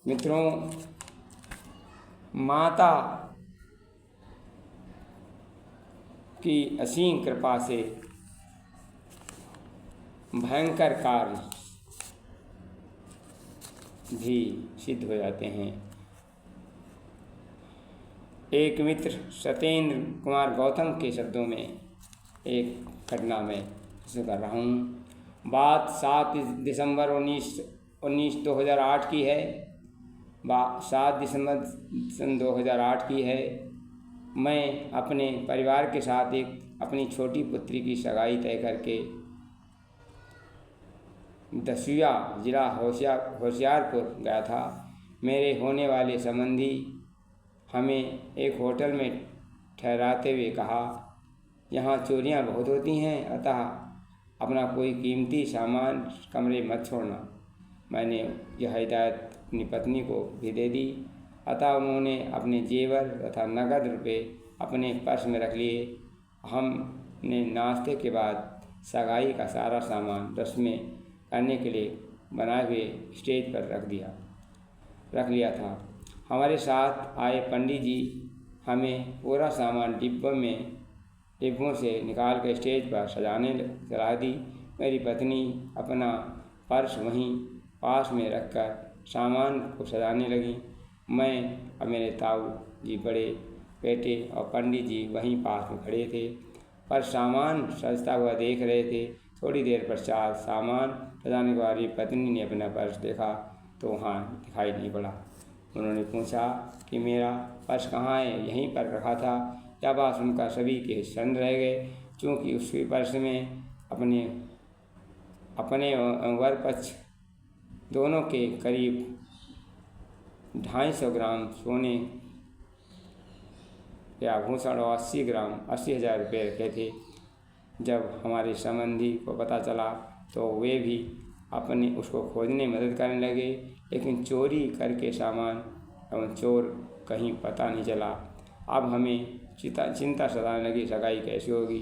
मित्रों, माता की असीम कृपा से भयंकर कार्य भी सिद्ध हो जाते हैं। एक मित्र सत्येंद्र कुमार गौतम के शब्दों में एक घटना में से कर रहा हूँ। बात 7 दिसंबर 2008 की है। 7 दिसंबर सन 2008 की है। मैं अपने परिवार के साथ अपनी छोटी पुत्री की सगाई तय करके दसिया जिला होशियारपुर गया था। मेरे होने वाले संबंधी हमें एक होटल में ठहराते हुए कहा, यहाँ चोरियाँ बहुत होती हैं, अतः अपना कोई कीमती सामान कमरे मत छोड़ना। मैंने यह हिदायत अपनी पत्नी को भी दे दी। अतः उन्होंने अपने जेवर तथा नकद रुपये अपने पर्स में रख लिए। हमने नाश्ते के बाद सगाई का सारा सामान रस्में करने के लिए बनाए हुए स्टेज पर रख लिया था। हमारे साथ आए पंडित जी हमें पूरा सामान डिब्बों से निकाल कर स्टेज पर सजाने चला दी। मेरी पत्नी अपना पर्स वहीं पास में रखकर सामान को सजाने लगी। मैं और मेरे ताऊ जी, बड़े बेटे और पंडित जी वहीं पास में खड़े थे, पर सामान सजता हुआ देख रहे थे। थोड़ी देर पश्चात सामान सजाने के बाद मेरी पत्नी ने अपना पर्स देखा तो वहाँ दिखाई नहीं पड़ा। उन्होंने पूछा कि मेरा पर्स कहाँ है? यहीं पर रखा था। यह बात सुनकर सभी के सन्न रह गए, क्योंकि उसके पर्स में अपने वर पक्ष दोनों के करीब 250 ग्राम सोने के आभूषण और 80,000 रुपये रखे थे। जब हमारे संबंधी को पता चला तो वे भी उसको खोजने में मदद करने लगे, लेकिन चोरी करके सामान एवं चोर कहीं पता नहीं चला। अब हमें चिंता सताने लगी, सगाई कैसे होगी?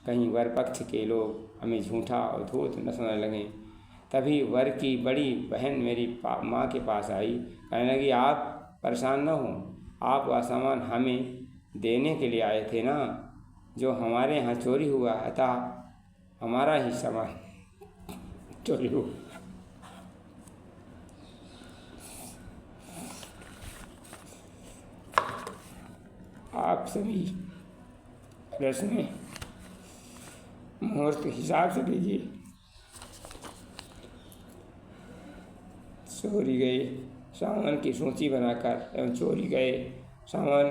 कहीं वर पक्ष के लोग हमें झूठा और धूर्त न समझने लगें। तभी वर की बड़ी बहन मेरी माँ के पास आई, कहने लगी, आप परेशान न हो, आप वह सामान हमें देने के लिए आए थे ना, जो हमारे यहाँ चोरी हुआ, अतः हमारा ही सामान चोरी हुआ। आप सभी रस्में मुहूर्त हिसाब से लीजिए। चोरी गए सामान की सूची बनाकर एवं चोरी गए सामान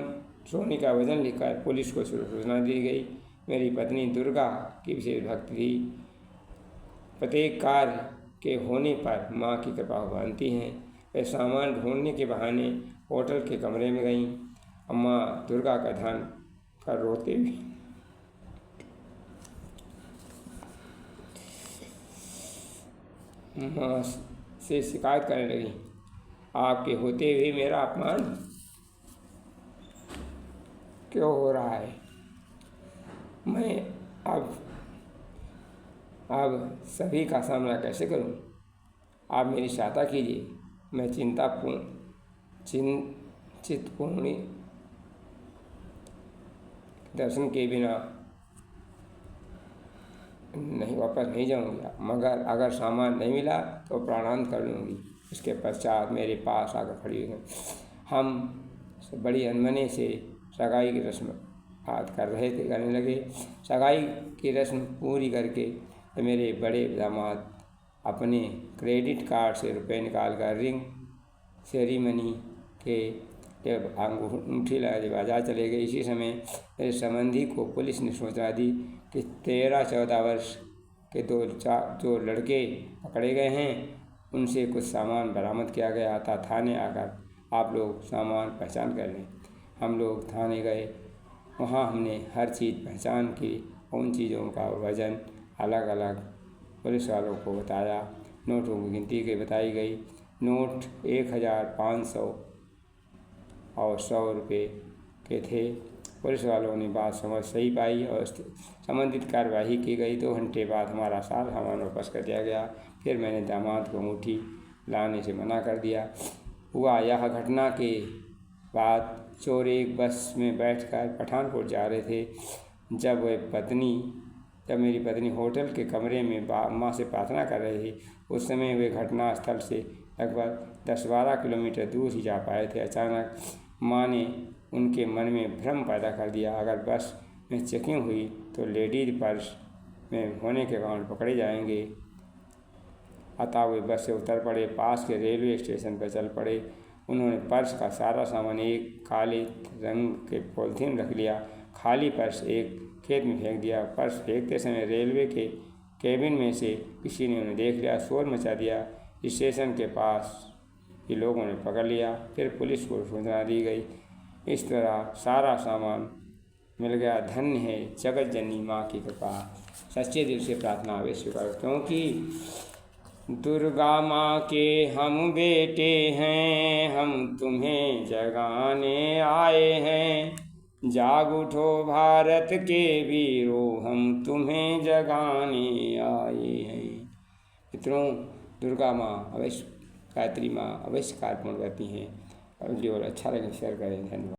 सोने का वजन लिखकर पुलिस को सूचना दी गई। मेरी पत्नी दुर्गा की विशेष भक्त थी। प्रत्येक कार्य के होने पर माँ की कृपा मानती हैं। वे सामान ढूंढने के बहाने होटल के कमरे में गईं। अम्मा दुर्गा का ध्यान कर रोते हुए माँ से शिकायत करने लगी, आपके होते हुए मेरा अपमान क्यों हो रहा है? मैं अब सभी का सामना कैसे करूं? आप मेरी सहायता कीजिए। मैं चिंतपूर्ण दर्शन के बिना वापस नहीं जाऊंगी, मगर अगर सामान नहीं मिला तो प्राणांत कर लूँगी। इसके पश्चात मेरे पास आकर खड़ी हुई। हम बड़ी अनमने से सगाई की रस्म करने लगे। सगाई की रस्म पूरी करके मेरे बड़े दामाद अपने क्रेडिट कार्ड से रुपए निकालकर रिंग सेरेमनी के अंगूठी लगाने बाजार चले गए। इसी समय मेरे संबंधी को पुलिस ने सूचना दी कि 13-14 वर्ष के जो लड़के पकड़े गए हैं, उनसे कुछ सामान बरामद किया गया था। थाने आकर आप लोग सामान पहचान कर लें। हम लोग थाने गए। वहाँ हमने हर चीज़ पहचान की। उन चीज़ों का वज़न अलग अलग पुलिस वालों को बताया। नोटों की गिनती के बताई गई। नोट 1,500 और 100 रुपये के थे। पुलिस वालों ने बात समझ सही पाई और संबंधित कार्यवाही की गई। 2 घंटे बाद हमारा सारा सामान वापस कर दिया गया। फिर मैंने दामाद को अंगूठी लाने से मना कर दिया। हुआ। यह घटना के बाद चोर एक बस में बैठकर पठानकोट जा रहे थे। जब मेरी पत्नी होटल के कमरे में माँ से प्रार्थना कर रही थी, उस समय वे घटना स्थल से लगभग 10-12 किलोमीटर दूर ही जा पाए थे। अचानक माँ ने उनके मन में भ्रम पैदा कर दिया, अगर बस में चेकिंग हुई तो लेडीज पर्स में होने के कारण पकड़े जाएंगे। अतः वे बस से उतर पड़े, पास के रेलवे स्टेशन पर चल पड़े। उन्होंने पर्स का सारा सामान एक काले रंग के पॉलिथीन रख लिया। खाली पर्स एक खेत में फेंक दिया। पर्स फेंकते समय रेलवे के केबिन में से किसी ने उन्हें देख लिया, शोर मचा दिया। स्टेशन के पास ही लोगों ने पकड़ लिया। फिर पुलिस को सूचना दी गई। इस तरह सारा सामान मिल गया। धन्य है जगत जननी माँ की कृपा। सच्चे दिल से प्रार्थना अवश्य करो, क्योंकि दुर्गा माँ के हम बेटे हैं, हम तुम्हें जगाने आए हैं। जाग उठो भारत के वीरों, हम तुम्हें जगाने आए हैं। मित्रों, दुर्गा माँ अवश्य, गायत्री माँ अवश्य कार्य पूर्ण करती हैं। वीडियो अच्छा लगे शेयर करें। धन्यवाद।